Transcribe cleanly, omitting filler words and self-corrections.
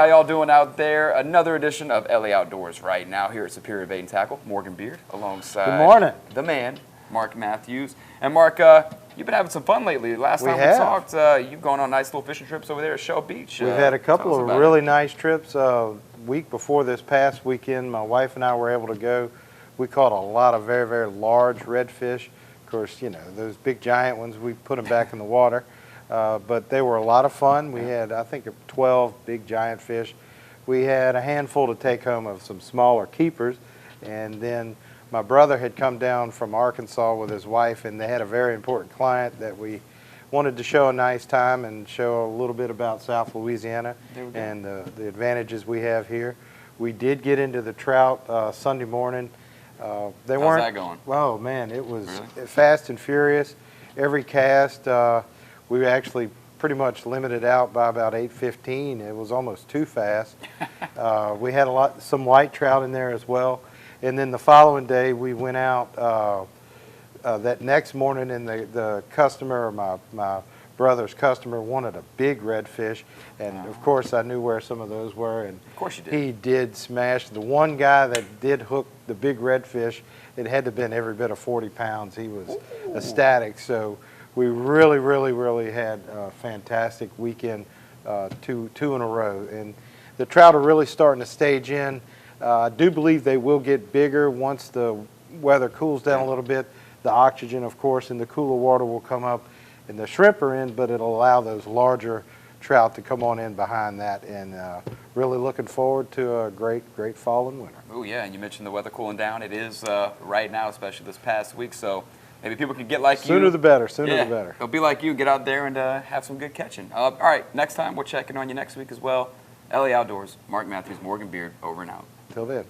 how y'all doing out there? Another edition of LA Outdoors right now here at Superior Bait and Tackle. Morgan Beard alongside Good morning. The man, Mark Matthews. And Mark, you've been having some fun lately. Last time we talked, you've gone on nice little fishing trips over there at Shell Beach. We've had a couple of really nice trips. Week before this past weekend, my wife and I were able to go. We caught a lot of very, very large redfish. Of course, you know, those big giant ones, we put them back in the water. But they were a lot of fun. We had, I think, 12 big giant fish. We had a handful to take home of some smaller keepers. And then my brother had come down from Arkansas with his wife, and they had a very important client that we wanted to show a nice time and show a little bit about South Louisiana and the advantages we have here. We did get into the trout Sunday morning. How's that going? Oh, man, it was fast and furious. Every cast, we actually pretty much limited out by about 8:15. It was almost too fast. We had some white trout in there as well. And then the following day, we went out that next morning, and the customer, or my brother's customer, wanted a big redfish. And of course, I knew where some of those were. And of course you did. He did smash. The one guy that did hook the big redfish, it had to have been every bit of 40 pounds. He was ecstatic. So we really had a fantastic weekend, two in a row. And the trout are really starting to stage in. I do believe they will get bigger once the weather cools down a little bit. The oxygen, of course, in the cooler water will come up, and the shrimp are in, but it'll allow those larger trout to come on in behind that. And really looking forward to a great fall and winter. Oh yeah, and you mentioned the weather cooling down. It is right now, especially this past week. So maybe people can get like you. Sooner the better. Sooner the better. They'll be like you. Get out there and have some good catching. All right, next time we're checking on you next week as well. LA Outdoors, Mark Matthews, Morgan Beard, over and out. Till then.